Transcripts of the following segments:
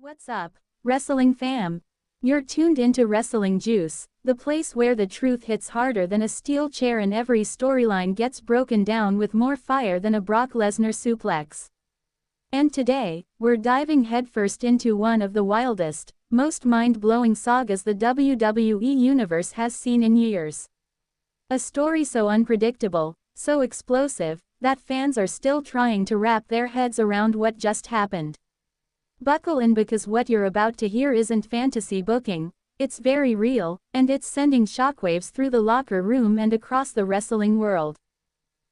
What's up, wrestling fam? You're tuned into Wrestling Juice, the place where the truth hits harder than a steel chair and every storyline gets broken down with more fire than a Brock Lesnar suplex. And today, we're diving headfirst into one of the wildest, most mind-blowing sagas the WWE Universe has seen in years. A story so unpredictable, so explosive, that fans are still trying to wrap their heads around what just happened. Buckle in because what you're about to hear isn't fantasy booking, it's very real, and it's sending shockwaves through the locker room and across the wrestling world.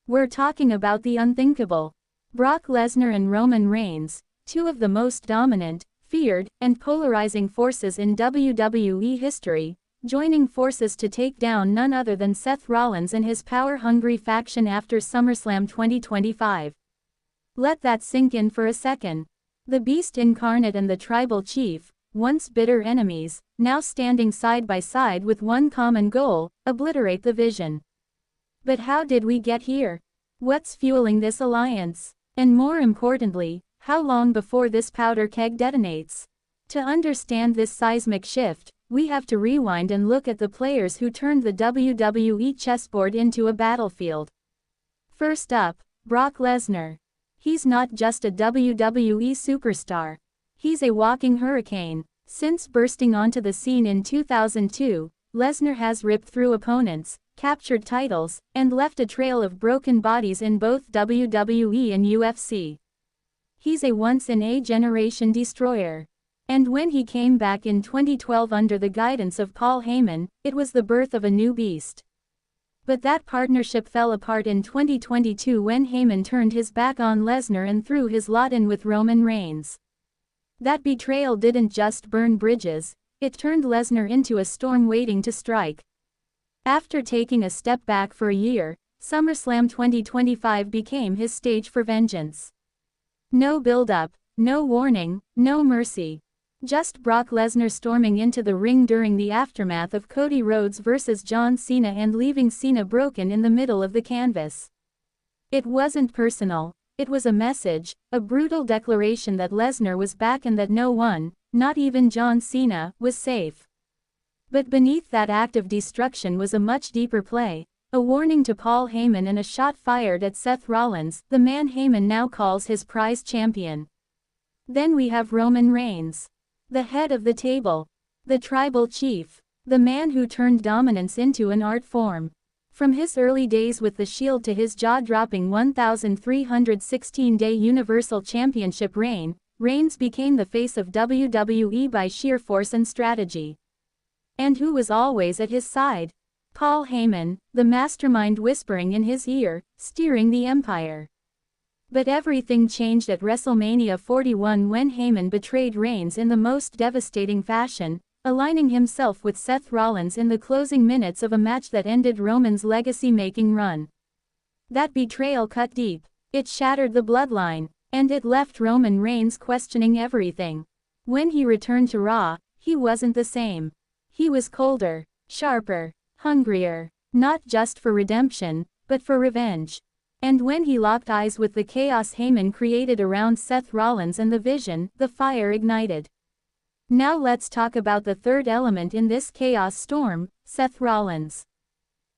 We're talking about the unthinkable. Brock Lesnar and Roman Reigns, two of the most dominant, feared, and polarizing forces in WWE history, joining forces to take down none other than Seth Rollins and his power-hungry faction after Summerslam 2025. Let that sink in for a second. The Beast Incarnate and the Tribal Chief, once bitter enemies, now standing side by side with one common goal: obliterate the Vision. But how did we get here? What's fueling this alliance? And more importantly, how long before this powder keg detonates? To understand this seismic shift, we have to rewind and look at the players who turned the WWE chessboard into a battlefield. First up, Brock Lesnar. He's not just a WWE superstar. He's a walking hurricane. Since bursting onto the scene in 2002, Lesnar has ripped through opponents, captured titles, and left a trail of broken bodies in both WWE and UFC. He's a once-in-a-generation destroyer. And when he came back in 2012 under the guidance of Paul Heyman, it was the birth of a new beast. But that partnership fell apart in 2022 when Heyman turned his back on Lesnar and threw his lot in with Roman Reigns. That betrayal didn't just burn bridges, it turned Lesnar into a storm waiting to strike. After taking a step back for a year, SummerSlam 2025 became his stage for vengeance. No build-up, no warning, no mercy. Just Brock Lesnar storming into the ring during the aftermath of Cody Rhodes vs. John Cena and leaving Cena broken in the middle of the canvas. It wasn't personal, it was a message, a brutal declaration that Lesnar was back and that no one, not even John Cena, was safe. But beneath that act of destruction was a much deeper play, a warning to Paul Heyman and a shot fired at Seth Rollins, the man Heyman now calls his prize champion. Then we have Roman Reigns. The head of the table. The tribal chief. The man who turned dominance into an art form. From his early days with the Shield to his jaw-dropping 1,316-day Universal Championship reign, Reigns became the face of WWE by sheer force and strategy. And who was always at his side? Paul Heyman, the mastermind whispering in his ear, steering the empire. But everything changed at WrestleMania 41 when Heyman betrayed Reigns in the most devastating fashion, aligning himself with Seth Rollins in the closing minutes of a match that ended Roman's legacy-making run. That betrayal cut deep, it shattered the bloodline, and it left Roman Reigns questioning everything. When he returned to Raw, he wasn't the same. He was colder, sharper, hungrier, not just for redemption, but for revenge. And when he locked eyes with the chaos Heyman created around Seth Rollins and the Vision, the fire ignited. Now let's talk about the third element in this chaos storm, Seth Rollins.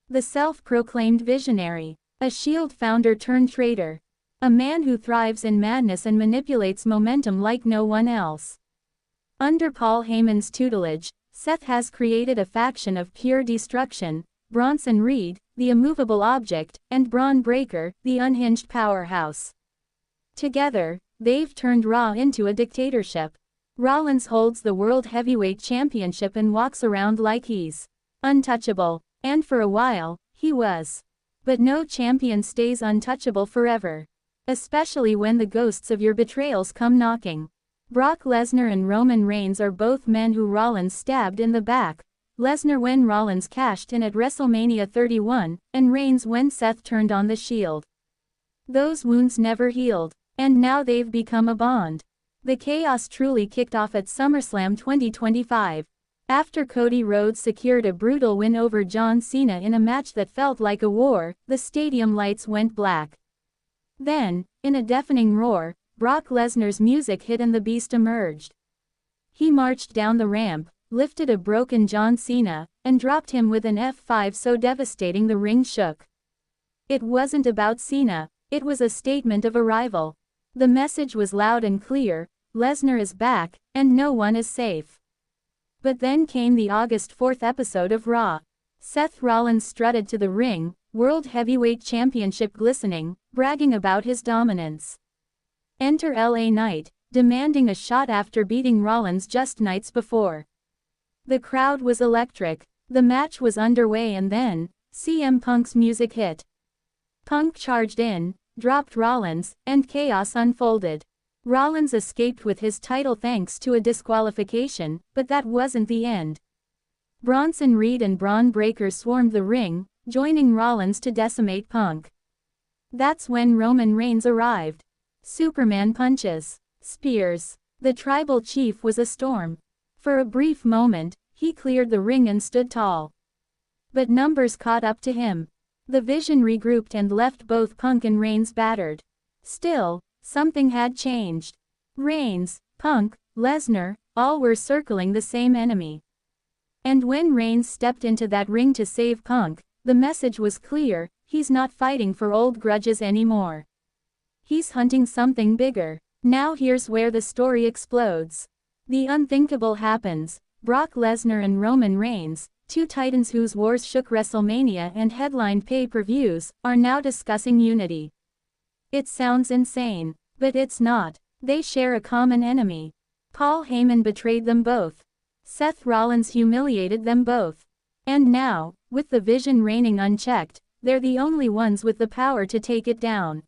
The self-proclaimed visionary, a Shield founder turned traitor. A man who thrives in madness and manipulates momentum like no one else. Under Paul Heyman's tutelage, Seth has created a faction of pure destruction: Bronson Reed, the immovable object, and Braun Breaker, the unhinged powerhouse. Together, they've turned Raw into a dictatorship. Rollins holds the World Heavyweight Championship and walks around like he's untouchable, and for a while, he was. But no champion stays untouchable forever. Especially when the ghosts of your betrayals come knocking. Brock Lesnar and Roman Reigns are both men who Rollins stabbed in the back. Lesnar when Rollins cashed in at WrestleMania 31, and Reigns when Seth turned on the Shield. Those wounds never healed, and now they've become a bond. The chaos truly kicked off at SummerSlam 2025. After Cody Rhodes secured a brutal win over John Cena in a match that felt like a war, the stadium lights went black. Then, in a deafening roar, Brock Lesnar's music hit and the Beast emerged. He marched down the ramp, lifted a broken John Cena, and dropped him with an F5 so devastating the ring shook. It wasn't about Cena, it was a statement of arrival. The message was loud and clear: Lesnar is back, and no one is safe. But then came the August 4th episode of Raw. Seth Rollins strutted to the ring, World Heavyweight Championship glistening, bragging about his dominance. Enter LA Knight, demanding a shot after beating Rollins just nights before. The crowd was electric. The match was underway and then, CM Punk's music hit. Punk charged in, dropped Rollins, and chaos unfolded. Rollins escaped with his title thanks to a disqualification, but that wasn't the end. Bronson Reed and Braun Breaker swarmed the ring, joining Rollins to decimate Punk. That's when Roman Reigns arrived. Superman punches, spears. The tribal chief was a storm. For a brief moment, he cleared the ring and stood tall. But numbers caught up to him. The Vision regrouped and left both Punk and Reigns battered. Still, something had changed. Reigns, Punk, Lesnar, all were circling the same enemy. And when Reigns stepped into that ring to save Punk, the message was clear: he's not fighting for old grudges anymore. He's hunting something bigger. Now here's where the story explodes. The unthinkable happens. Brock Lesnar and Roman Reigns, two titans whose wars shook WrestleMania and headlined pay-per-views, are now discussing unity. It sounds insane, but it's not. They share a common enemy. Paul Heyman betrayed them both. Seth Rollins humiliated them both. And now, with the Vision reigning unchecked, they're the only ones with the power to take it down.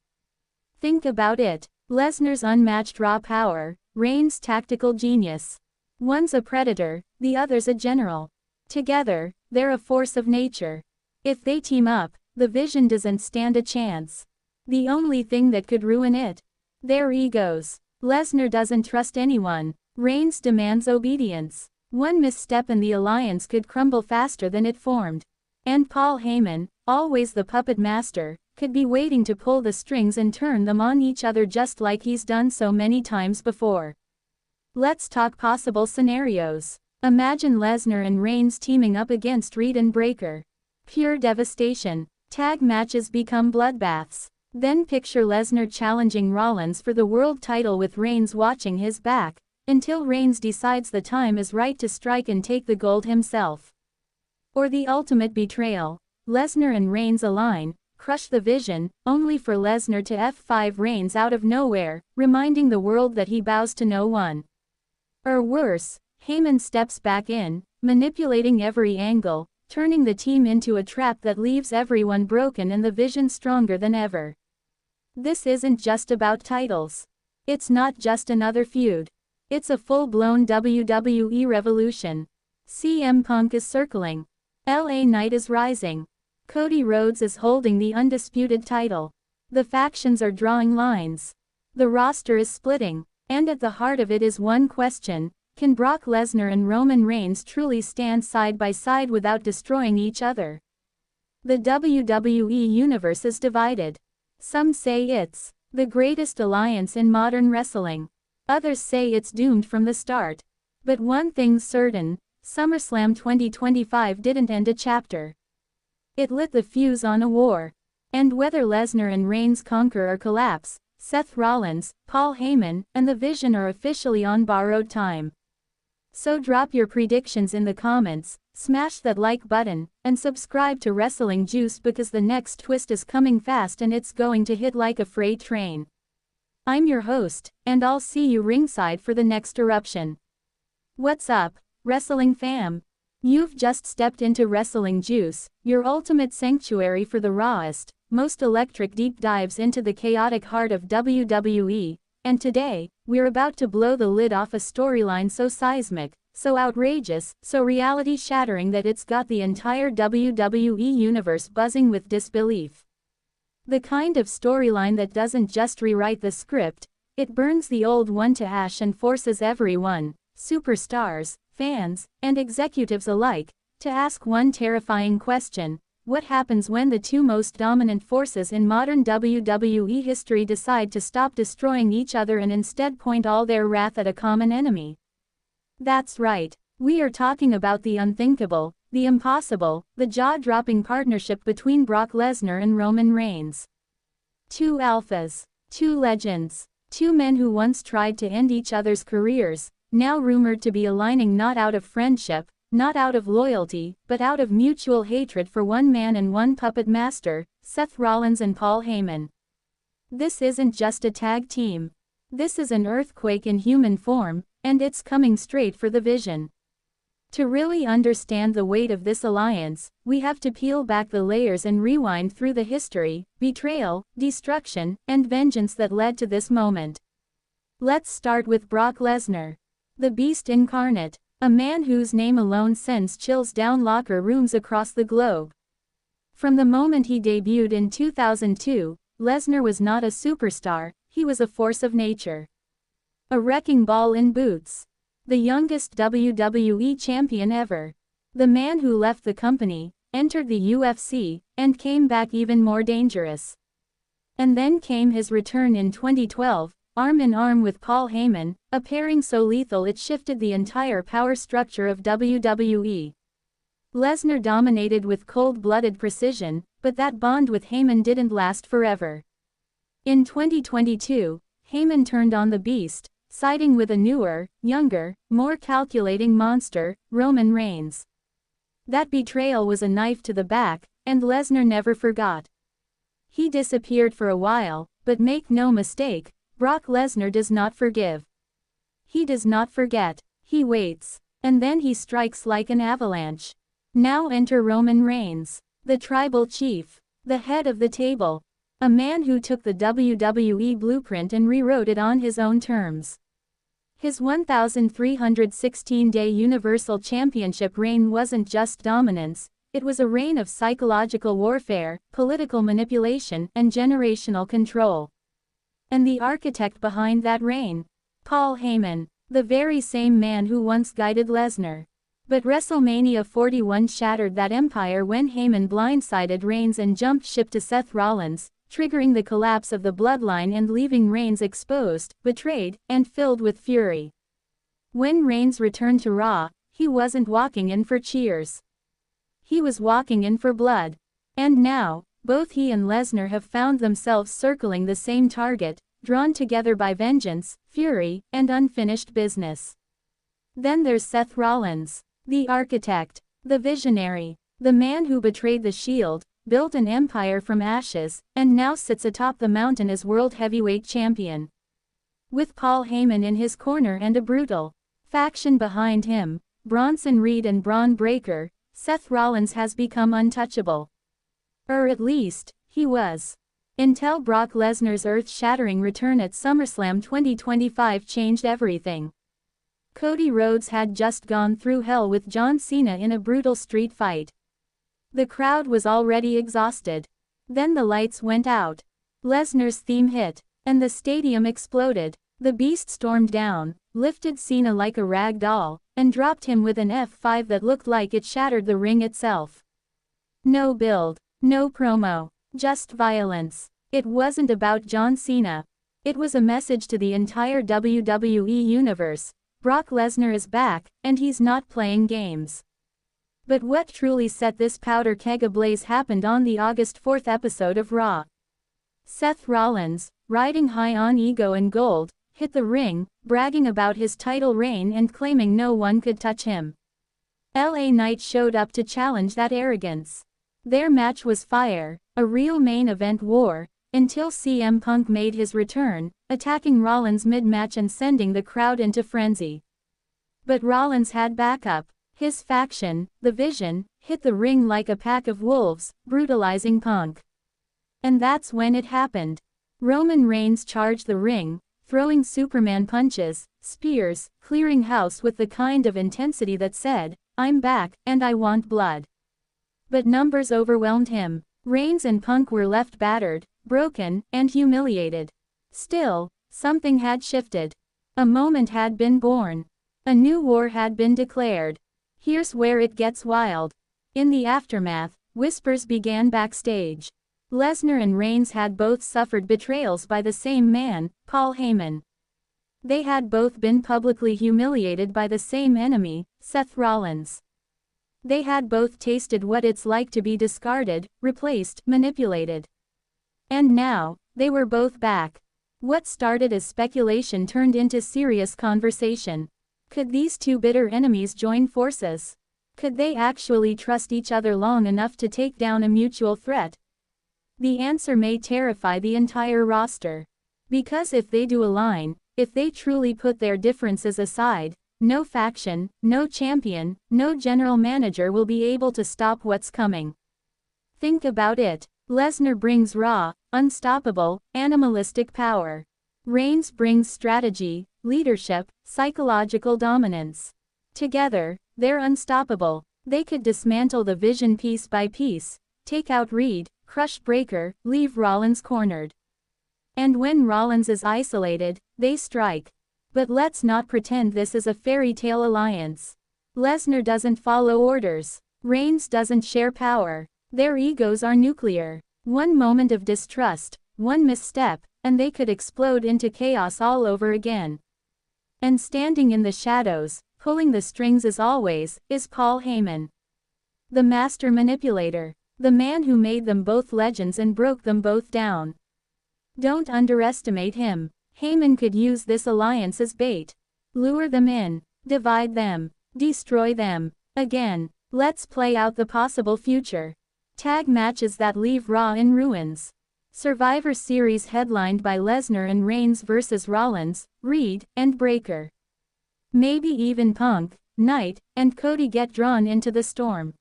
Think about it. Lesnar's unmatched raw power, Reigns' tactical genius. One's a predator, the other's a general. Together, they're a force of nature. If they team up, the Vision doesn't stand a chance. The only thing that could ruin it? Their egos. Lesnar doesn't trust anyone. Reigns demands obedience. One misstep and the alliance could crumble faster than it formed. And Paul Heyman, always the puppet master, could be waiting to pull the strings and turn them on each other just like he's done so many times before. Let's talk possible scenarios. Imagine Lesnar and Reigns teaming up against Reed and Breaker. Pure devastation. Tag matches become bloodbaths. Then picture Lesnar challenging Rollins for the world title with Reigns watching his back, until Reigns decides the time is right to strike and take the gold himself. Or the ultimate betrayal. Lesnar and Reigns align, crush the Vision, only for Lesnar to F5 Reigns out of nowhere, reminding the world that he bows to no one. Or worse, Heyman steps back in, manipulating every angle, turning the team into a trap that leaves everyone broken and the Vision stronger than ever. This isn't just about titles. It's not just another feud. It's a full-blown WWE revolution. CM Punk is circling. LA Knight is rising. Cody Rhodes is holding the undisputed title. The factions are drawing lines. The roster is splitting. And at the heart of it is one question: can Brock Lesnar and Roman Reigns truly stand side by side without destroying each other? The WWE universe is divided. Some say it's the greatest alliance in modern wrestling. Others say it's doomed from the start. But one thing's certain: Summerslam 2025 didn't end a chapter. It lit the fuse on a war. And whether Lesnar and Reigns conquer or collapse, Seth Rollins, Paul Heyman, and the Vision are officially on borrowed time. So drop your predictions in the comments, smash that like button, and subscribe to Wrestling Juice because the next twist is coming fast and it's going to hit like a freight train. I'm your host, and I'll see you ringside for the next eruption. What's up, wrestling fam? You've just stepped into Wrestling Juice, your ultimate sanctuary for the rawest, most electric deep dives into the chaotic heart of WWE, and today, we're about to blow the lid off a storyline so seismic, so outrageous, so reality-shattering that it's got the entire WWE universe buzzing with disbelief. The kind of storyline that doesn't just rewrite the script, it burns the old one to ash and forces everyone, superstars, fans, and executives alike, to ask one terrifying question: what happens when the two most dominant forces in modern WWE history decide to stop destroying each other and instead point all their wrath at a common enemy? That's right. We are talking about the unthinkable, the impossible, the jaw-dropping partnership between Brock Lesnar and Roman Reigns. Two alphas, two legends, two men who once tried to end each other's careers, now rumored to be aligning not out of friendship, not out of loyalty, but out of mutual hatred for one man and one puppet master, Seth Rollins and Paul Heyman. This isn't just a tag team. This is an earthquake in human form, and it's coming straight for the vision. To really understand the weight of this alliance, we have to peel back the layers and rewind through the history, betrayal, destruction, and vengeance that led to this moment. Let's start with Brock Lesnar. The Beast incarnate, a man whose name alone sends chills down locker rooms across the globe. From the moment he debuted in 2002, Lesnar was not a superstar, he was a force of nature. A wrecking ball in boots. The youngest WWE champion ever. The man who left the company, entered the UFC, and came back even more dangerous. And then came his return in 2012, arm in arm with Paul Heyman, a pairing so lethal it shifted the entire power structure of WWE. Lesnar dominated with cold-blooded precision, but that bond with Heyman didn't last forever. In 2022, Heyman turned on the Beast, siding with a newer, younger, more calculating monster, Roman Reigns. That betrayal was a knife to the back, and Lesnar never forgot. He disappeared for a while, but make no mistake, Brock Lesnar does not forgive. He does not forget, he waits, and then he strikes like an avalanche. Now enter Roman Reigns, the tribal chief, the head of the table. A man who took the WWE blueprint and rewrote it on his own terms. His 1,316-day Universal Championship reign wasn't just dominance, it was a reign of psychological warfare, political manipulation, and generational control. And the architect behind that reign? Paul Heyman, the very same man who once guided Lesnar. But WrestleMania 41 shattered that empire when Heyman blindsided Reigns and jumped ship to Seth Rollins, triggering the collapse of the bloodline and leaving Reigns exposed, betrayed, and filled with fury. When Reigns returned to Raw, he wasn't walking in for cheers. He was walking in for blood. And now, both he and Lesnar have found themselves circling the same target, drawn together by vengeance, fury, and unfinished business. Then there's Seth Rollins, the architect, the visionary, the man who betrayed the Shield, built an empire from ashes, and now sits atop the mountain as World Heavyweight Champion. With Paul Heyman in his corner and a brutal faction behind him, Bronson Reed and Braun Breaker, Seth Rollins has become untouchable. Or at least, he was. Until Brock Lesnar's earth-shattering return at Summerslam 2025 changed everything. Cody Rhodes had just gone through hell with John Cena in a brutal street fight. The crowd was already exhausted. Then the lights went out. Lesnar's theme hit, and the stadium exploded. The Beast stormed down, lifted Cena like a rag doll, and dropped him with an F5 that looked like it shattered the ring itself. No build, no promo, just violence. It wasn't about John Cena. It was a message to the entire WWE universe. Brock Lesnar is back, and he's not playing games. But what truly set this powder keg ablaze happened on the August 4th episode of Raw. Seth Rollins, riding high on ego and gold, hit the ring, bragging about his title reign and claiming no one could touch him. LA Knight showed up to challenge that arrogance. Their match was fire, a real main event war, until CM Punk made his return, attacking Rollins mid-match and sending the crowd into frenzy. But Rollins had backup. His faction, the Vision, hit the ring like a pack of wolves, brutalizing Punk. And that's when it happened. Roman Reigns charged the ring, throwing Superman punches, spears, clearing house with the kind of intensity that said, "I'm back, and I want blood." But numbers overwhelmed him. Reigns and Punk were left battered, broken, and humiliated. Still, something had shifted. A moment had been born. A new war had been declared. Here's where it gets wild. In the aftermath, whispers began backstage. Lesnar and Reigns had both suffered betrayals by the same man, Paul Heyman. They had both been publicly humiliated by the same enemy, Seth Rollins. They had both tasted what it's like to be discarded, replaced, manipulated. And now, they were both back. What started as speculation turned into serious conversation. Could these two bitter enemies join forces? Could they actually trust each other long enough to take down a mutual threat? The answer may terrify the entire roster. Because if they do align, if they truly put their differences aside, no faction, no champion, no general manager will be able to stop what's coming. Think about it. Lesnar brings raw, unstoppable, animalistic power. Reigns brings strategy, leadership, psychological dominance. Together, they're unstoppable. They could dismantle the Vision piece by piece, take out Reed, crush Breakker, leave Rollins cornered. And when Rollins is isolated, they strike. But let's not pretend this is a fairy tale alliance. Lesnar doesn't follow orders. Reigns doesn't share power. Their egos are nuclear. One moment of distrust, one misstep, and they could explode into chaos all over again. And standing in the shadows, pulling the strings as always, is Paul Heyman. The master manipulator. The man who made them both legends and broke them both down. Don't underestimate him. Heyman could use this alliance as bait. Lure them in. Divide them. Destroy them. Again. Let's play out the possible future. Tag matches that leave Raw in ruins. Survivor Series headlined by Lesnar and Reigns vs Rollins, Reed, and Breakker. Maybe even Punk, Knight, and Cody get drawn into the storm.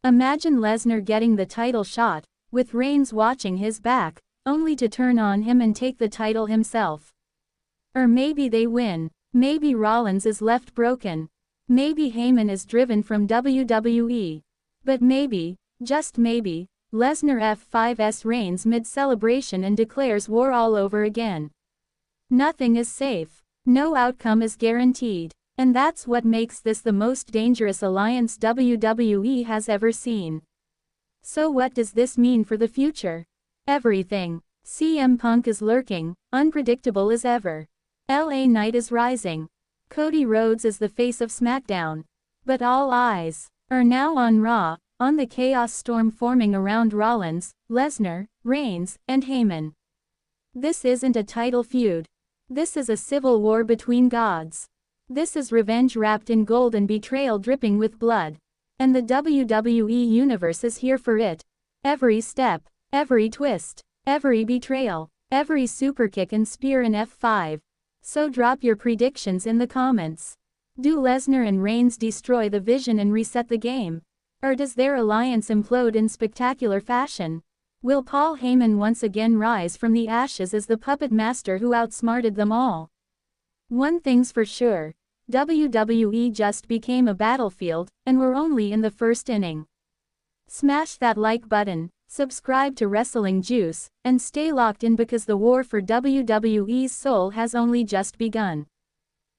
Imagine Lesnar getting the title shot, with Reigns watching his back, only to turn on him and take the title himself. Or maybe they win. Maybe Rollins is left broken. Maybe Heyman is driven from WWE. But maybe, just maybe, Lesnar F5s Reigns mid-celebration and declares war all over again. Nothing is safe. No outcome is guaranteed. And that's what makes this the most dangerous alliance WWE has ever seen. So what does this mean for the future? Everything. CM Punk is lurking, unpredictable as ever. LA Knight is rising. Cody Rhodes is the face of SmackDown. But all eyes are now on Raw, on the chaos storm forming around Rollins, Lesnar, Reigns, and Heyman. This isn't a title feud. This is a civil war between gods. This is revenge wrapped in gold and betrayal dripping with blood. And the WWE Universe is here for it. Every step, every twist, every betrayal, every superkick and spear in F5. So drop your predictions in the comments. Do Lesnar and Reigns destroy the Vision and reset the game? Or does their alliance implode in spectacular fashion? Will Paul Heyman once again rise from the ashes as the puppet master who outsmarted them all? One thing's for sure. WWE just became a battlefield, and we're only in the first inning. Smash that like button, subscribe to Wrestling Juice, and stay locked in because the war for WWE's soul has only just begun.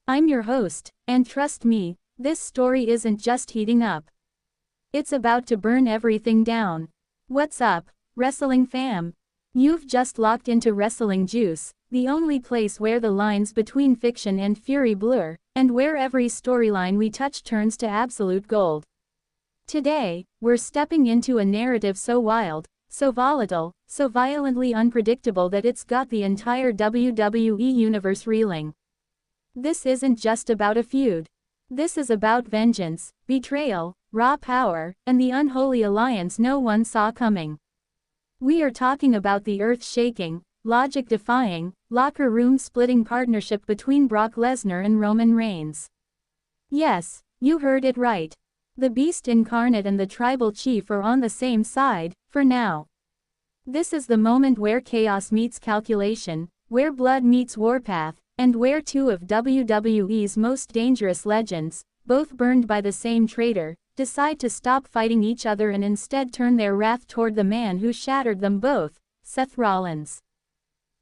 I'm your host, and trust me, this story isn't just heating up. It's about to burn everything down. What's up, wrestling fam? You've just locked into Wrestling Juice, the only place where the lines between fiction and fury blur, and where every storyline we touch turns to absolute gold. Today, we're stepping into a narrative so wild, so volatile, so violently unpredictable that it's got the entire WWE universe reeling. This isn't just about a feud. This is about vengeance, betrayal, raw power, and the unholy alliance no one saw coming. We are talking about the earth-shaking, logic-defying, locker room-splitting partnership between Brock Lesnar and Roman Reigns. Yes, you heard it right. The Beast Incarnate and the Tribal Chief are on the same side, for now. This is the moment where chaos meets calculation, where blood meets warpath, and where two of WWE's most dangerous legends, both burned by the same traitor, decide to stop fighting each other and instead turn their wrath toward the man who shattered them both, Seth Rollins.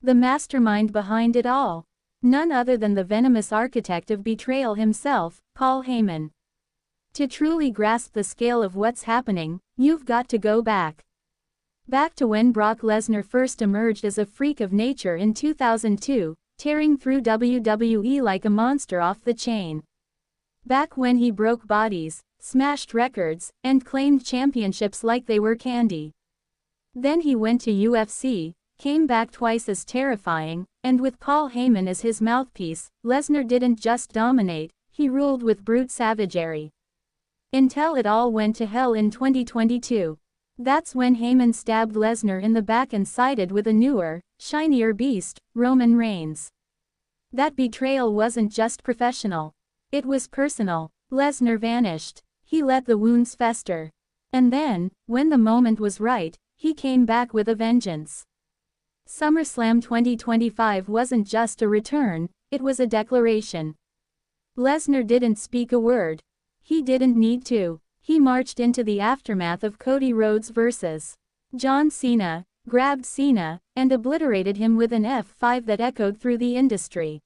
The mastermind behind it all. None other than the venomous architect of betrayal himself, Paul Heyman. To truly grasp the scale of what's happening, you've got to go back. Back to when Brock Lesnar first emerged as a freak of nature in 2002, tearing through WWE like a monster off the chain. Back when he broke bodies, smashed records, and claimed championships like they were candy. Then he went to UFC, came back twice as terrifying, and with Paul Heyman as his mouthpiece, Lesnar didn't just dominate, he ruled with brute savagery. Until it all went to hell in 2022. That's when Heyman stabbed Lesnar in the back and sided with a newer, shinier beast, Roman Reigns. That betrayal wasn't just professional. It was personal. Lesnar vanished. He let the wounds fester. And then, when the moment was right, he came back with a vengeance. Summerslam 2025 wasn't just a return, it was a declaration. Lesnar didn't speak a word. He didn't need to. He marched into the aftermath of Cody Rhodes vs. John Cena, grabbed Cena, and obliterated him with an F5 that echoed through the industry.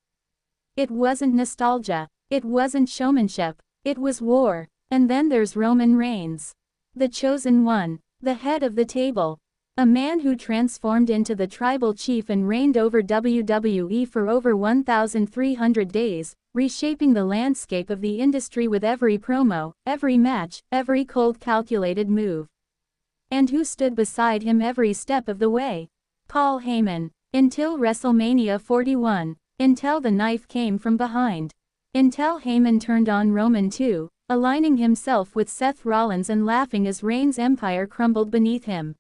It wasn't nostalgia. It wasn't showmanship. It was war. And then there's Roman Reigns. The chosen one. The head of the table. A man who transformed into the tribal chief and reigned over WWE for over 1,300 days, reshaping the landscape of the industry with every promo, every match, every cold calculated move. And who stood beside him every step of the way? Paul Heyman. Until WrestleMania 41. Until the knife came from behind. Until Heyman turned on Roman too, aligning himself with Seth Rollins and laughing as Reigns' empire crumbled beneath him.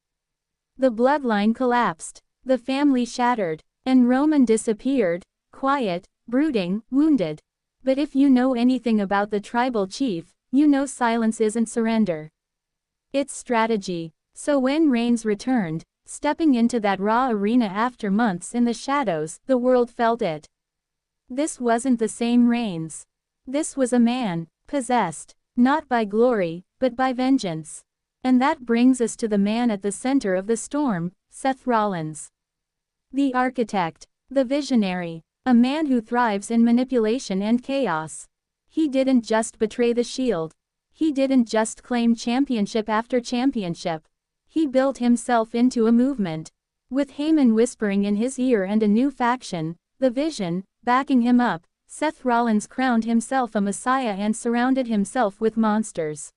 The bloodline collapsed, the family shattered, and Roman disappeared, quiet, brooding, wounded. But if you know anything about the tribal chief, you know silence isn't surrender. It's strategy. So when Reigns returned, stepping into that Raw arena after months in the shadows, the world felt it. This wasn't the same Reigns. This was a man, possessed, not by glory, but by vengeance. And that brings us to the man at the center of the storm, Seth Rollins. The architect, the visionary, a man who thrives in manipulation and chaos. He didn't just betray the Shield. He didn't just claim championship after championship. He built himself into a movement. With Heyman whispering in his ear and a new faction, the Vision, backing him up, Seth Rollins crowned himself a messiah and surrounded himself with monsters.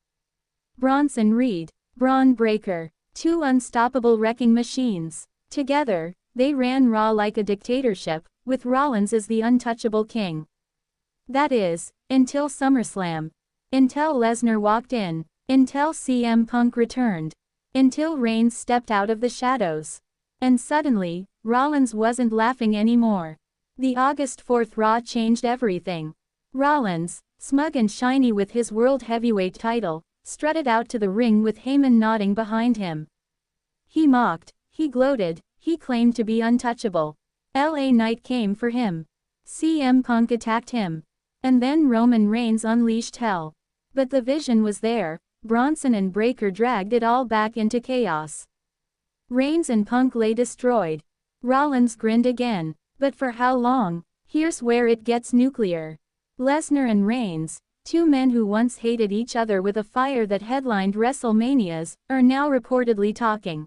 Bronson Reed, Braun Breaker, two unstoppable wrecking machines. Together, they ran Raw like a dictatorship, with Rollins as the untouchable king. That is, until SummerSlam. Until Lesnar walked in. Until CM Punk returned. Until Reigns stepped out of the shadows. And suddenly, Rollins wasn't laughing anymore. The August 4th Raw changed everything. Rollins, smug and shiny with his World Heavyweight title, strutted out to the ring with Heyman nodding behind him. He mocked, he gloated, he claimed to be untouchable. LA Knight came for him. CM Punk attacked him. And then Roman Reigns unleashed hell. But the Vision was there. Bronson and Breaker dragged it all back into chaos. Reigns and Punk lay destroyed. Rollins grinned again. But for how long? Here's where it gets nuclear. Lesnar and Reigns, two men who once hated each other with a fire that headlined WrestleManias, are now reportedly talking.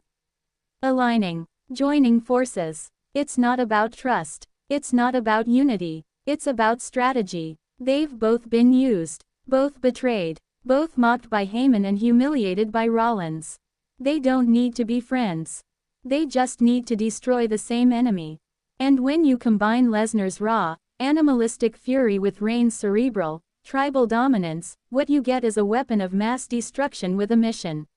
Aligning. Joining forces. It's not about trust. It's not about unity. It's about strategy. They've both been used. Both betrayed. Both mocked by Heyman and humiliated by Rollins. They don't need to be friends. They just need to destroy the same enemy. And when you combine Lesnar's raw, animalistic fury with Reigns' cerebral, tribal dominance, what you get is a weapon of mass destruction with a mission.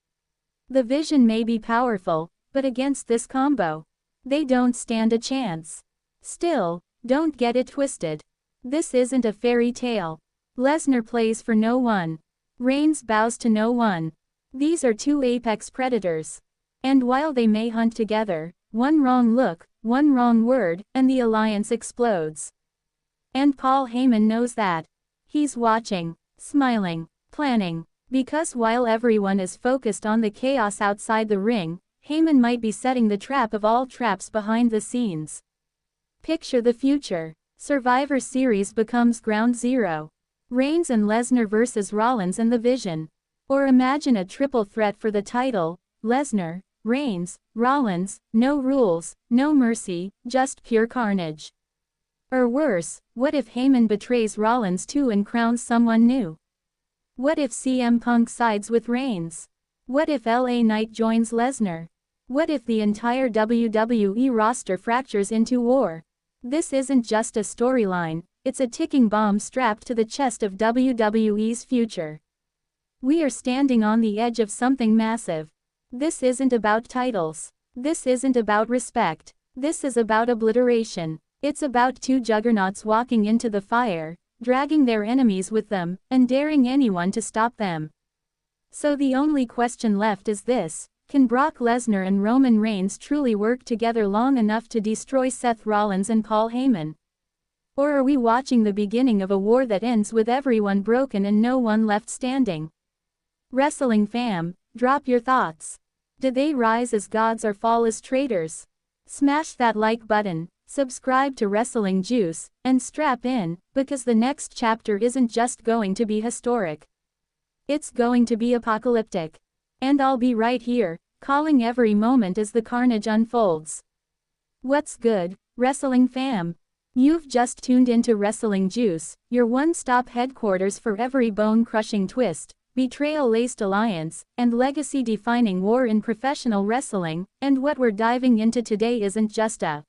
The Vision may be powerful, but against this combo, they don't stand a chance. Still, don't get it twisted. This isn't a fairy tale. Lesnar plays for no one. Reigns bows to no one. These are two apex predators. And while they may hunt together, one wrong look, one wrong word, and the alliance explodes. And Paul Heyman knows that. He's watching, smiling, planning, because while everyone is focused on the chaos outside the ring, Heyman might be setting the trap of all traps behind the scenes. Picture the future. Survivor Series becomes Ground Zero. Reigns and Lesnar versus Rollins and the Vision. Or imagine a triple threat for the title, Lesnar, Reigns, Rollins, no rules, no mercy, just pure carnage. Or worse, what if Heyman betrays Rollins too and crowns someone new? What if CM Punk sides with Reigns? What if LA Knight joins Lesnar? What if the entire WWE roster fractures into war? This isn't just a storyline, it's a ticking bomb strapped to the chest of WWE's future. We are standing on the edge of something massive. This isn't about titles. This isn't about respect. This is about obliteration. It's about two juggernauts walking into the fire, dragging their enemies with them, and daring anyone to stop them. So the only question left is this: can Brock Lesnar and Roman Reigns truly work together long enough to destroy Seth Rollins and Paul Heyman? Or are we watching the beginning of a war that ends with everyone broken and no one left standing? Wrestling fam, drop your thoughts. Did they rise as gods or fall as traitors? Smash that like button, subscribe to Wrestling Juice, and strap in, because the next chapter isn't just going to be historic. It's going to be apocalyptic. And I'll be right here, calling every moment as the carnage unfolds. What's good, wrestling fam? You've just tuned into Wrestling Juice, your one-stop headquarters for every bone-crushing twist, betrayal-laced alliance, and legacy-defining war in professional wrestling, and what we're diving into today isn't just a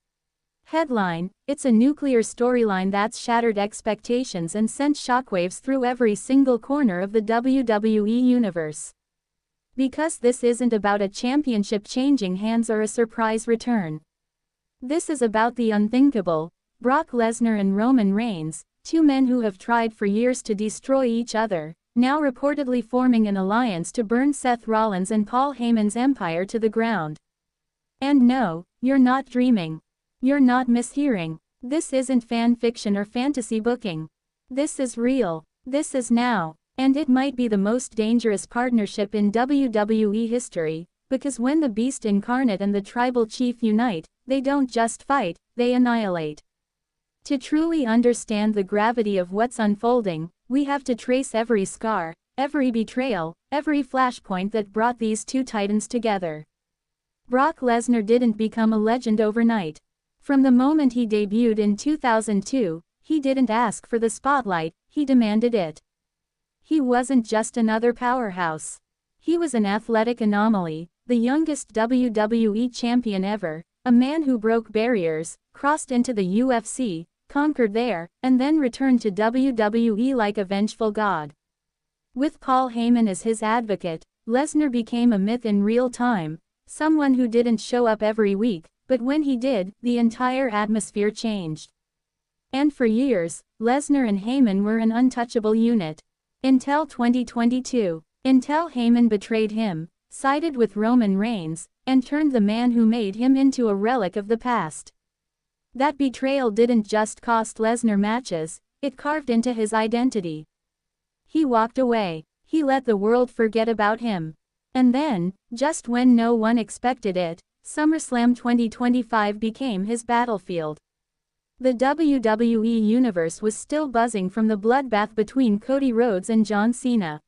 headline, it's a nuclear storyline that's shattered expectations and sent shockwaves through every single corner of the WWE universe. Because this isn't about a championship changing hands or a surprise return. This is about the unthinkable: Brock Lesnar and Roman Reigns, two men who have tried for years to destroy each other, now reportedly forming an alliance to burn Seth Rollins and Paul Heyman's empire to the ground. And no, you're not dreaming. You're not mishearing. This isn't fan fiction or fantasy booking. This is real. This is now. And it might be the most dangerous partnership in WWE history, because when the Beast Incarnate and the Tribal Chief unite, they don't just fight, they annihilate. To truly understand the gravity of what's unfolding, we have to trace every scar, every betrayal, every flashpoint that brought these two titans together. Brock Lesnar didn't become a legend overnight. From the moment he debuted in 2002, he didn't ask for the spotlight, he demanded it. He wasn't just another powerhouse. He was an athletic anomaly, the youngest WWE champion ever, a man who broke barriers, crossed into the UFC, conquered there, and then returned to WWE like a vengeful god. With Paul Heyman as his advocate, Lesnar became a myth in real time, someone who didn't show up every week, but when he did, the entire atmosphere changed. And for years, Lesnar and Heyman were an untouchable unit. Until 2022, until Heyman betrayed him, sided with Roman Reigns, and turned the man who made him into a relic of the past. That betrayal didn't just cost Lesnar matches, it carved into his identity. He walked away. He let the world forget about him. And then, just when no one expected it, Summerslam 2025 became his battlefield. The WWE Universe was still buzzing from the bloodbath between Cody Rhodes and John Cena.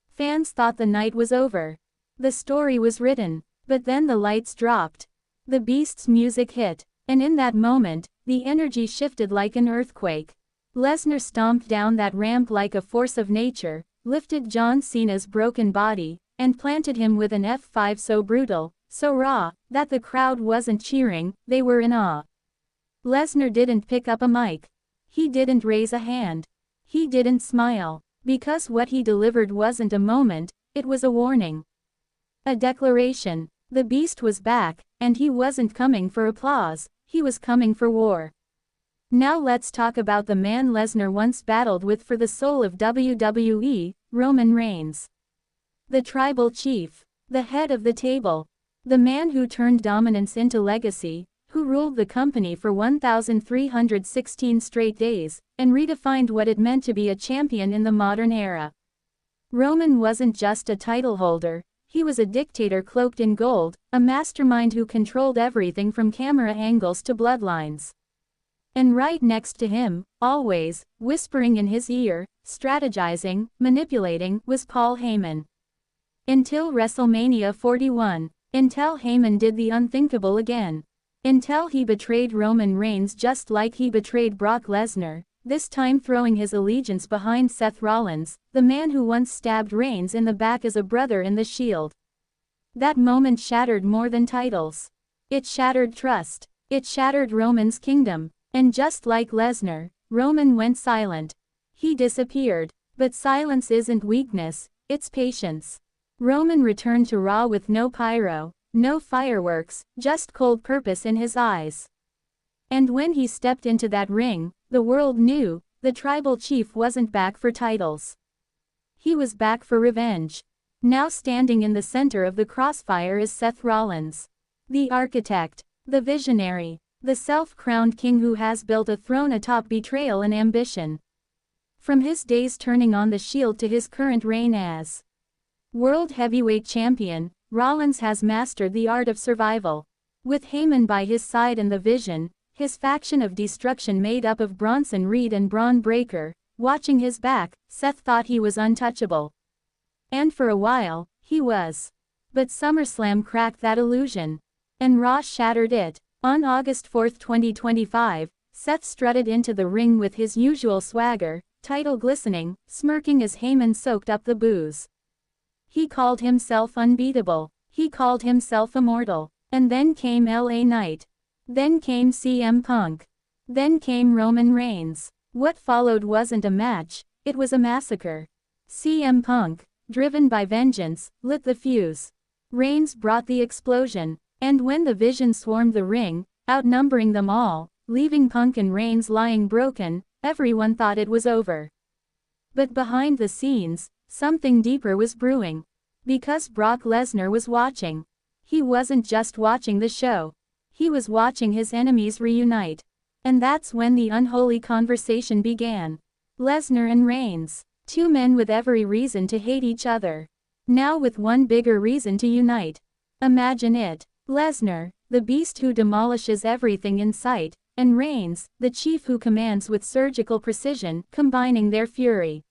Fans thought the night was over. The story was written. But then the lights dropped. The Beast's music hit. And in that moment, the energy shifted like an earthquake. Lesnar stomped down that ramp like a force of nature, lifted John Cena's broken body, and planted him with an F5 so brutal, so raw, that the crowd wasn't cheering, they were in awe. Lesnar didn't pick up a mic. He didn't raise a hand. He didn't smile. Because what he delivered wasn't a moment, it was a warning. A declaration. The Beast was back, and he wasn't coming for applause, he was coming for war. Now let's talk about the man Lesnar once battled with for the soul of WWE, Roman Reigns. The Tribal Chief. The head of the table. The man who turned dominance into legacy, who ruled the company for 1,316 straight days, and redefined what it meant to be a champion in the modern era. Roman wasn't just a title holder, he was a dictator cloaked in gold, a mastermind who controlled everything from camera angles to bloodlines. And right next to him, always, whispering in his ear, strategizing, manipulating, was Paul Heyman. Until WrestleMania 41. Until Heyman did the unthinkable again. Until he betrayed Roman Reigns just like he betrayed Brock Lesnar, this time throwing his allegiance behind Seth Rollins, the man who once stabbed Reigns in the back as a brother in the Shield. That moment shattered more than titles. It shattered trust. It shattered Roman's kingdom. And just like Lesnar, Roman went silent. He disappeared. But silence isn't weakness, it's patience. Roman returned to Raw with no pyro, no fireworks, just cold purpose in his eyes. And when he stepped into that ring, the world knew, the tribal chief wasn't back for titles. He was back for revenge. Now standing in the center of the crossfire is Seth Rollins. The architect, the visionary, the self-crowned king who has built a throne atop betrayal and ambition. From his days turning on the Shield to his current reign as World Heavyweight Champion, Rollins has mastered the art of survival. With Heyman by his side and the Vision, his faction of destruction made up of Bronson Reed and Braun Breaker, watching his back, Seth thought he was untouchable. And for a while, he was. But SummerSlam cracked that illusion. And Raw shattered it. On August 4, 2025, Seth strutted into the ring with his usual swagger, title glistening, smirking as Heyman soaked up the booze. He called himself unbeatable. He called himself immortal. And then came LA Knight. Then came CM Punk. Then came Roman Reigns. What followed wasn't a match, it was a massacre. CM Punk, driven by vengeance, lit the fuse. Reigns brought the explosion. And when the Vision swarmed the ring, outnumbering them all, leaving Punk and Reigns lying broken, everyone thought it was over. But behind the scenes, something deeper was brewing. Because Brock Lesnar was watching. He wasn't just watching the show. He was watching his enemies reunite. And that's when the unholy conversation began. Lesnar and Reigns, two men with every reason to hate each other. Now with one bigger reason to unite. Imagine it. Lesnar, the beast who demolishes everything in sight, and Reigns, the chief who commands with surgical precision, combining their fury.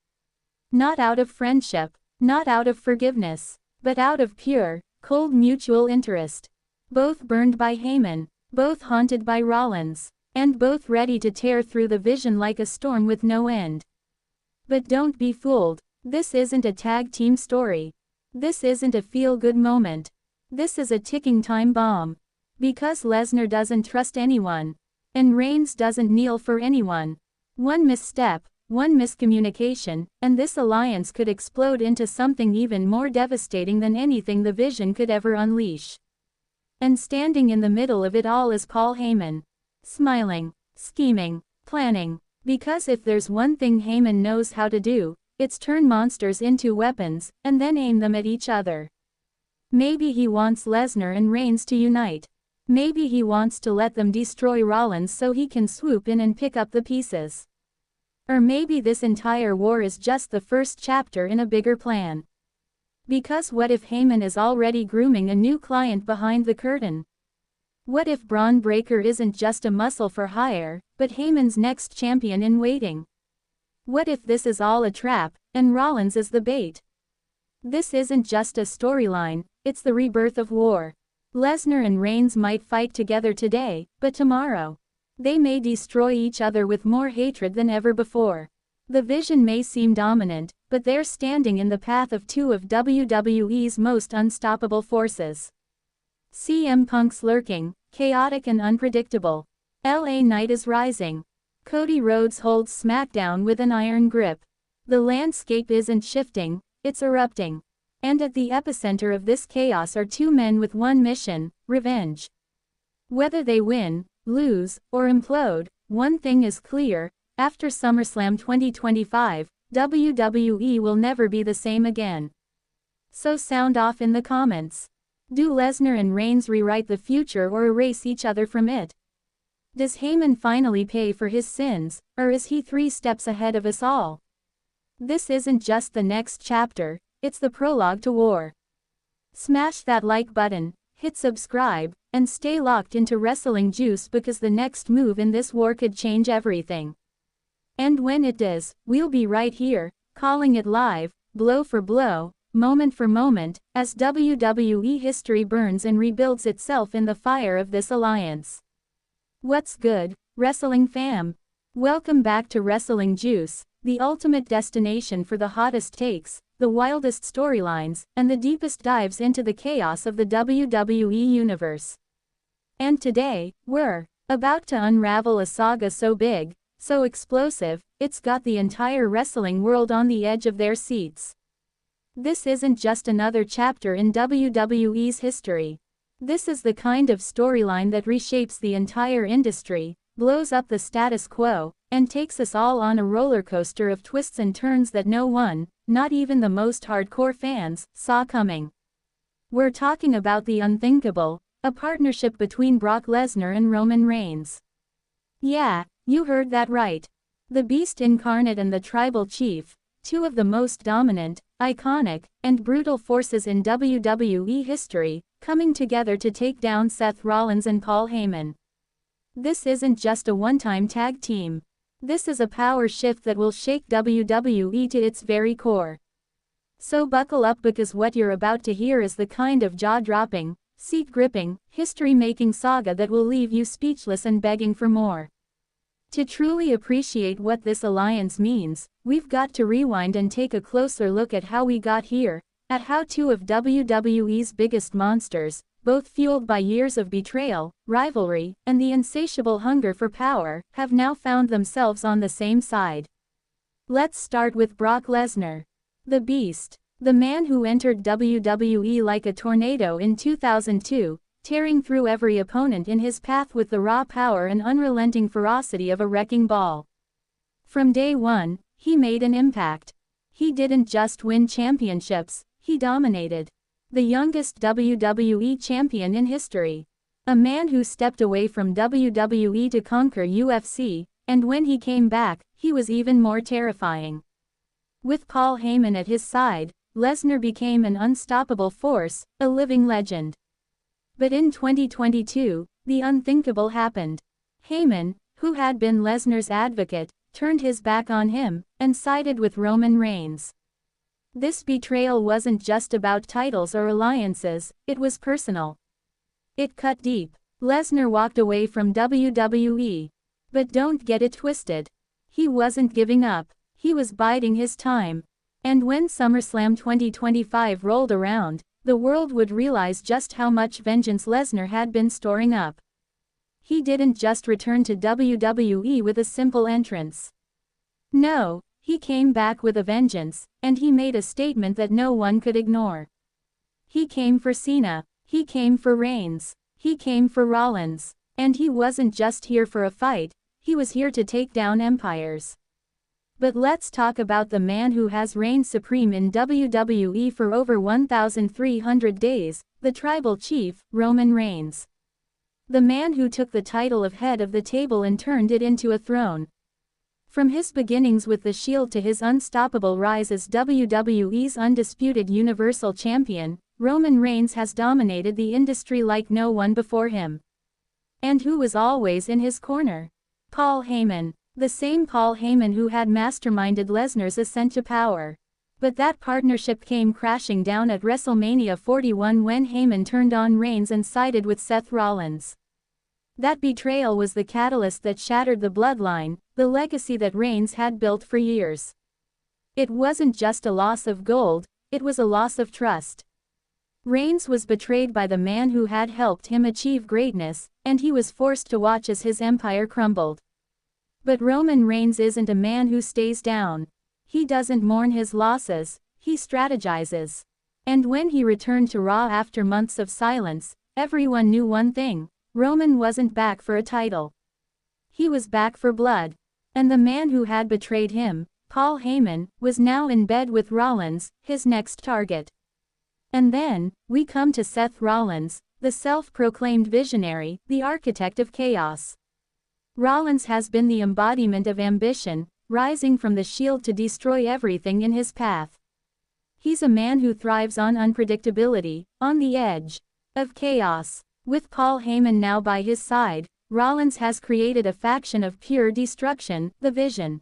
Not out of friendship, not out of forgiveness, but out of pure, cold mutual interest. Both burned by Heyman, both haunted by Rollins, and both ready to tear through the Vision like a storm with no end. But don't be fooled, this isn't a tag team story. This isn't a feel-good moment. This is a ticking time bomb. Because Lesnar doesn't trust anyone. And Reigns doesn't kneel for anyone. One misstep, one miscommunication, and this alliance could explode into something even more devastating than anything the Vision could ever unleash. And standing in the middle of it all is Paul Heyman. Smiling, scheming, planning. Because if there's one thing Heyman knows how to do, it's turn monsters into weapons, and then aim them at each other. Maybe he wants Lesnar and Reigns to unite. Maybe he wants to let them destroy Rollins so he can swoop in and pick up the pieces. Or maybe this entire war is just the first chapter in a bigger plan. Because what if Heyman is already grooming a new client behind the curtain? What if Braun Breaker isn't just a muscle for hire, but Heyman's next champion in waiting? What if this is all a trap, and Rollins is the bait? This isn't just a storyline, it's the rebirth of war. Lesnar and Reigns might fight together today, but tomorrow, they may destroy each other with more hatred than ever before. The Vision may seem dominant, but they're standing in the path of two of WWE's most unstoppable forces. CM Punk's lurking, chaotic and unpredictable. LA Knight is rising. Cody Rhodes holds SmackDown with an iron grip. The landscape isn't shifting, it's erupting. And at the epicenter of this chaos are two men with one mission, revenge. Whether they win, lose, or implode, one thing is clear, after SummerSlam 2025, WWE will never be the same again. So sound off in the comments. Do Lesnar and Reigns rewrite the future or erase each other from it? Does Heyman finally pay for his sins, or is he 3 steps ahead of us all? This isn't just the next chapter, it's the prologue to war. Smash that like button, hit subscribe, and stay locked into Wrestling Juice because the next move in this war could change everything. And when it does, we'll be right here, calling it live, blow for blow, moment for moment, as WWE history burns and rebuilds itself in the fire of this alliance. What's good, wrestling fam? Welcome back to Wrestling Juice, the ultimate destination for the hottest takes, the wildest storylines, and the deepest dives into the chaos of the WWE universe. And today, we're about to unravel a saga so big, so explosive, it's got the entire wrestling world on the edge of their seats. This isn't just another chapter in WWE's history. This is the kind of storyline that reshapes the entire industry, blows up the status quo, and takes us all on a roller coaster of twists and turns that no one, not even the most hardcore fans, saw coming. We're talking about the unthinkable, a partnership between Brock Lesnar and Roman Reigns. Yeah, you heard that right. The Beast Incarnate and the Tribal Chief, two of the most dominant, iconic, and brutal forces in WWE history, coming together to take down Seth Rollins and Paul Heyman. This isn't just a one-time tag team. This is a power shift that will shake WWE to its very core. So buckle up, because what you're about to hear is the kind of jaw-dropping, seat-gripping, history-making saga that will leave you speechless and begging for more. To truly appreciate what this alliance means, we've got to rewind and take a closer look at how we got here, at how two of WWE's biggest monsters, both fueled by years of betrayal, rivalry, and the insatiable hunger for power, have now found themselves on the same side. Let's start with Brock Lesnar. The Beast. The man who entered WWE like a tornado in 2002, tearing through every opponent in his path with the raw power and unrelenting ferocity of a wrecking ball. From day one, he made an impact. He didn't just win championships, he dominated. The youngest WWE champion in history. A man who stepped away from WWE to conquer UFC, and when he came back, he was even more terrifying. With Paul Heyman at his side, Lesnar became an unstoppable force, a living legend. But in 2022, the unthinkable happened. Heyman, who had been Lesnar's advocate, turned his back on him, and sided with Roman Reigns. This betrayal wasn't just about titles or alliances, it was personal. It cut deep. Lesnar walked away from WWE. But don't get it twisted. He wasn't giving up, he was biding his time. And when SummerSlam 2025 rolled around, the world would realize just how much vengeance Lesnar had been storing up. He didn't just return to WWE with a simple entrance. No, he came back with a vengeance, and he made a statement that no one could ignore. He came for Cena, he came for Reigns, he came for Rollins, and he wasn't just here for a fight, he was here to take down empires. But let's talk about the man who has reigned supreme in WWE for over 1,300 days, the Tribal Chief, Roman Reigns. The man who took the title of head of the table and turned it into a throne. From his beginnings with the Shield to his unstoppable rise as WWE's undisputed Universal Champion, Roman Reigns has dominated the industry like no one before him. And who was always in his corner? Paul Heyman. The same Paul Heyman who had masterminded Lesnar's ascent to power. But that partnership came crashing down at WrestleMania 41 when Heyman turned on Reigns and sided with Seth Rollins. That betrayal was the catalyst that shattered the bloodline, the legacy that Reigns had built for years. It wasn't just a loss of gold, it was a loss of trust. Reigns was betrayed by the man who had helped him achieve greatness, and he was forced to watch as his empire crumbled. But Roman Reigns isn't a man who stays down. He doesn't mourn his losses, he strategizes. And when he returned to Raw after months of silence, everyone knew one thing: Roman wasn't back for a title. He was back for blood. And the man who had betrayed him, Paul Heyman, was now in bed with Rollins, his next target. And then, we come to Seth Rollins, the self-proclaimed visionary, the architect of chaos. Rollins has been the embodiment of ambition, rising from the Shield to destroy everything in his path. He's a man who thrives on unpredictability, on the edge of chaos. With Paul Heyman now by his side, Rollins has created a faction of pure destruction, the Vision.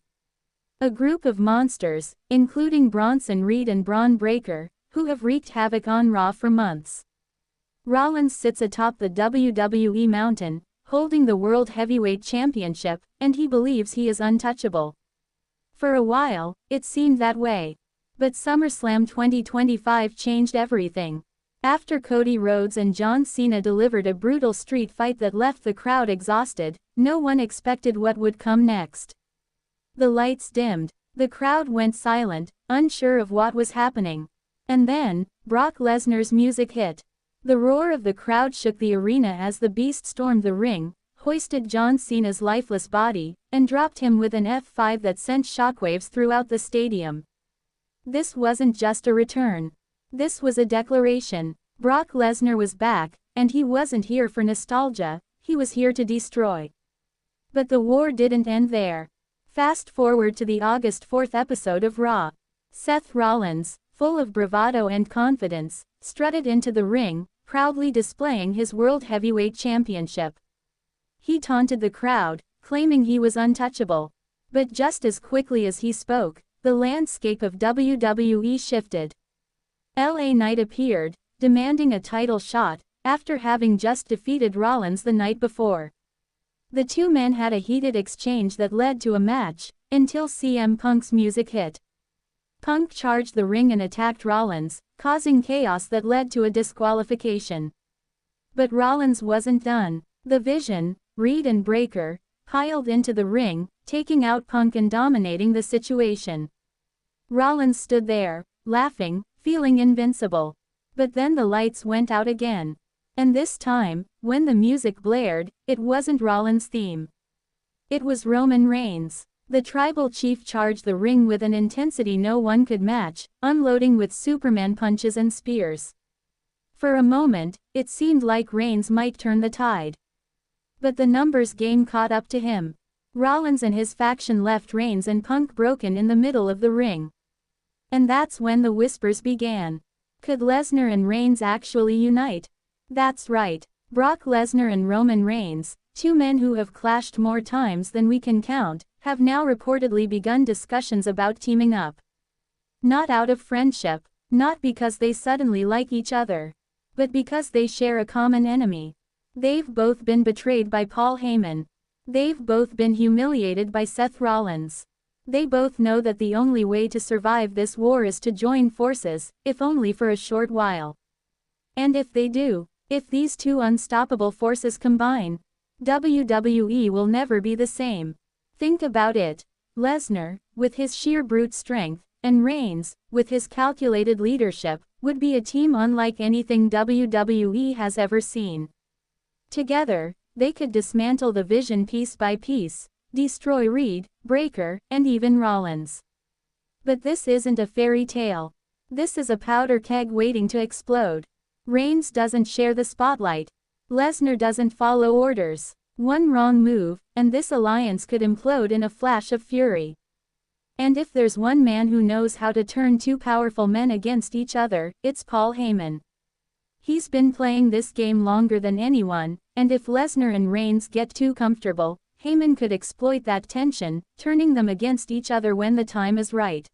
A group of monsters, including Bronson Reed and Braun Breaker, who have wreaked havoc on Raw for months. Rollins sits atop the WWE mountain, holding the World Heavyweight Championship, and he believes he is untouchable. For a while, it seemed that way. But SummerSlam 2025 changed everything. After Cody Rhodes and John Cena delivered a brutal street fight that left the crowd exhausted, no one expected what would come next. The lights dimmed. The crowd went silent, unsure of what was happening. And then, Brock Lesnar's music hit. The roar of the crowd shook the arena as the Beast stormed the ring, hoisted John Cena's lifeless body, and dropped him with an F5 that sent shockwaves throughout the stadium. This wasn't just a return. This was a declaration. Brock Lesnar was back, and he wasn't here for nostalgia, he was here to destroy. But the war didn't end there. Fast forward to the August 4th episode of Raw. Seth Rollins, full of bravado and confidence, strutted into the ring, proudly displaying his World Heavyweight Championship. He taunted the crowd, claiming he was untouchable. But just as quickly as he spoke, the landscape of WWE shifted. LA Knight appeared, demanding a title shot, after having just defeated Rollins the night before. The two men had a heated exchange that led to a match, until CM Punk's music hit. Punk charged the ring and attacked Rollins, causing chaos that led to a disqualification. But Rollins wasn't done. The Vision, Reed and Breakker, piled into the ring, taking out Punk and dominating the situation. Rollins stood there, laughing, feeling invincible. But then the lights went out again. And this time, when the music blared, it wasn't Rollins' theme. It was Roman Reigns. The tribal chief charged the ring with an intensity no one could match, unloading with Superman punches and spears. For a moment, it seemed like Reigns might turn the tide. But the numbers game caught up to him. Rollins and his faction left Reigns and Punk broken in the middle of the ring. And that's when the whispers began. Could Lesnar and Reigns actually unite? That's right. Brock Lesnar and Roman Reigns, two men who have clashed more times than we can count, have now reportedly begun discussions about teaming up. Not out of friendship, not because they suddenly like each other, but because they share a common enemy. They've both been betrayed by Paul Heyman. They've both been humiliated by Seth Rollins. They both know that the only way to survive this war is to join forces, if only for a short while. And if they do, if these two unstoppable forces combine, WWE will never be the same. Think about it. Lesnar, with his sheer brute strength, and Reigns, with his calculated leadership, would be a team unlike anything WWE has ever seen. Together, they could dismantle the Vision piece by piece, destroy Reed, Breakker, and even Rollins. But this isn't a fairy tale. This is a powder keg waiting to explode. Reigns doesn't share the spotlight. Lesnar doesn't follow orders. One wrong move, and this alliance could implode in a flash of fury. And if there's one man who knows how to turn two powerful men against each other, it's Paul Heyman. He's been playing this game longer than anyone, and if Lesnar and Reigns get too comfortable, Heyman could exploit that tension, turning them against each other when the time is right.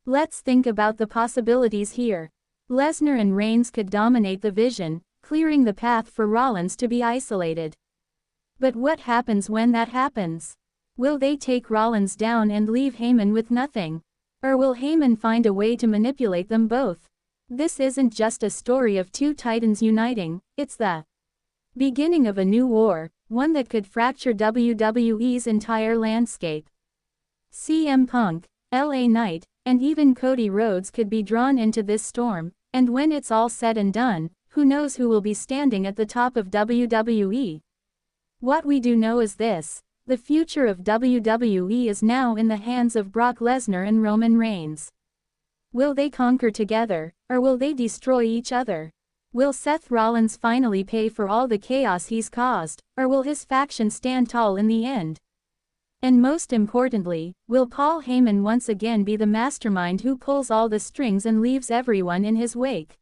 Let's think about the possibilities here. Lesnar and Reigns could dominate the Vision, clearing the path for Rollins to be isolated. But what happens when that happens? Will they take Rollins down and leave Heyman with nothing? Or will Heyman find a way to manipulate them both? This isn't just a story of two titans uniting, it's the beginning of a new war, one that could fracture WWE's entire landscape. CM Punk, LA Knight, and even Cody Rhodes could be drawn into this storm, and when it's all said and done, who knows who will be standing at the top of WWE? What we do know is this: the future of WWE is now in the hands of Brock Lesnar and Roman Reigns. Will they conquer together, or will they destroy each other? Will Seth Rollins finally pay for all the chaos he's caused, or will his faction stand tall in the end? And most importantly, will Paul Heyman once again be the mastermind who pulls all the strings and leaves everyone in his wake?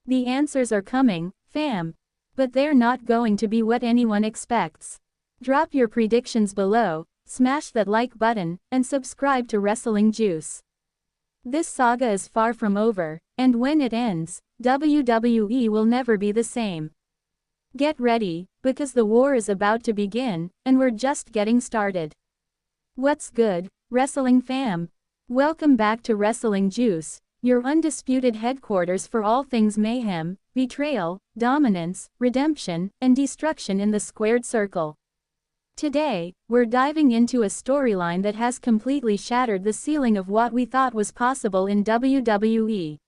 The answers are coming, fam. But they're not going to be what anyone expects. Drop your predictions below, smash that like button, and subscribe to Wrestling Juice. This saga is far from over, and when it ends, WWE will never be the same. Get ready, because the war is about to begin, and we're just getting started. What's good, wrestling fam? Welcome back to Wrestling Juice, your undisputed headquarters for all things mayhem, betrayal, dominance, redemption, and destruction in the squared circle. Today, we're diving into a storyline that has completely shattered the ceiling of what we thought was possible in WWE.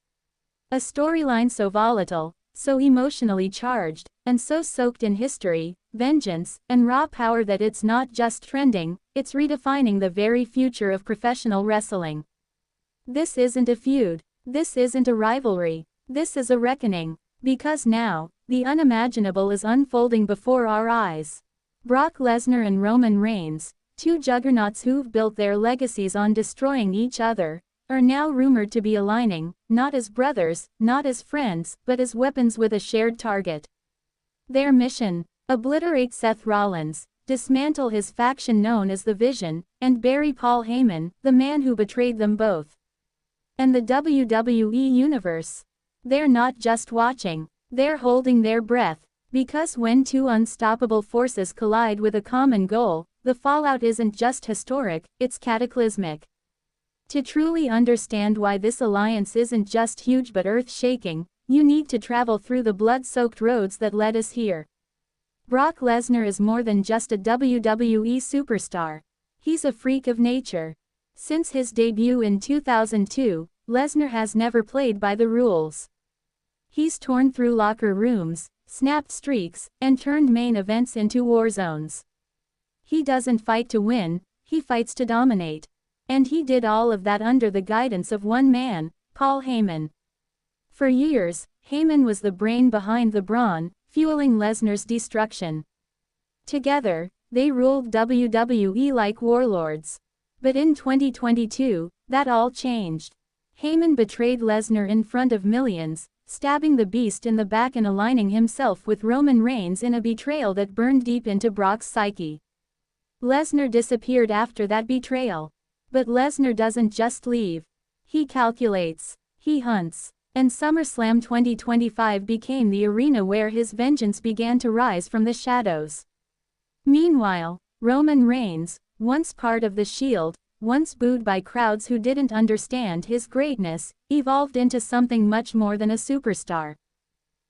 A storyline so volatile, so emotionally charged, and so soaked in history, vengeance, and raw power that it's not just trending, it's redefining the very future of professional wrestling. This isn't a feud. This isn't a rivalry. This is a reckoning. Because now, the unimaginable is unfolding before our eyes. Brock Lesnar and Roman Reigns, two juggernauts who've built their legacies on destroying each other, are now rumored to be aligning, not as brothers, not as friends, but as weapons with a shared target. Their mission: obliterate Seth Rollins, dismantle his faction known as the Vision, and bury Paul Heyman, the man who betrayed them both. And the WWE Universe? They're not just watching, they're holding their breath. Because when two unstoppable forces collide with a common goal, the fallout isn't just historic, it's cataclysmic. To truly understand why this alliance isn't just huge but earth-shaking, you need to travel through the blood-soaked roads that led us here. Brock Lesnar is more than just a WWE superstar. He's a freak of nature. Since his debut in 2002, Lesnar has never played by the rules. He's torn through locker rooms, snapped streaks, and turned main events into war zones. He doesn't fight to win, he fights to dominate. And he did all of that under the guidance of one man, Paul Heyman. For years, Heyman was the brain behind the brawn, fueling Lesnar's destruction. Together, they ruled WWE like warlords. But in 2022, that all changed. Heyman betrayed Lesnar in front of millions, stabbing the beast in the back and aligning himself with Roman Reigns in a betrayal that burned deep into Brock's psyche. Lesnar disappeared after that betrayal. But Lesnar doesn't just leave. He calculates. He hunts. And SummerSlam 2025 became the arena where his vengeance began to rise from the shadows. Meanwhile, Roman Reigns, once part of the Shield, once booed by crowds who didn't understand his greatness, evolved into something much more than a superstar.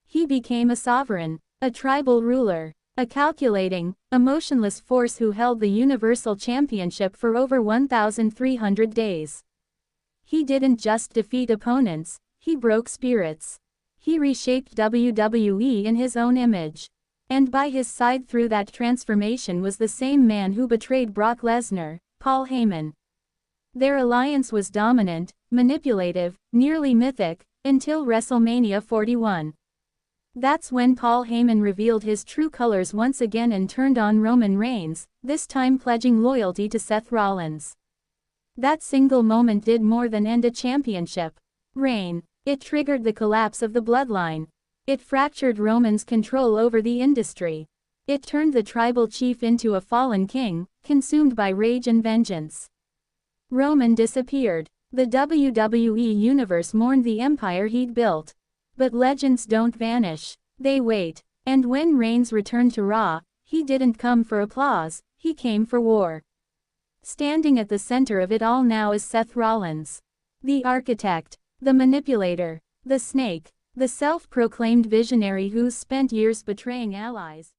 He became a sovereign, a tribal ruler, a calculating, emotionless force who held the Universal Championship for over 1,300 days. He didn't just defeat opponents, he broke spirits. He reshaped WWE in his own image. And by his side through that transformation was the same man who betrayed Brock Lesnar, Paul Heyman. Their alliance was dominant, manipulative, nearly mythic, until WrestleMania 41. That's when Paul Heyman revealed his true colors once again and turned on Roman Reigns, this time pledging loyalty to Seth Rollins. That single moment did more than end a championship reign. It triggered the collapse of the bloodline. It fractured Roman's control over the industry. It turned the tribal chief into a fallen king, consumed by rage and vengeance. Roman disappeared. The WWE Universe mourned the empire he'd built. But legends don't vanish. They wait. And when Reigns returned to Raw, he didn't come for applause, he came for war. Standing at the center of it all now is Seth Rollins. The architect, the manipulator, the snake, the self-proclaimed visionary who's spent years betraying allies.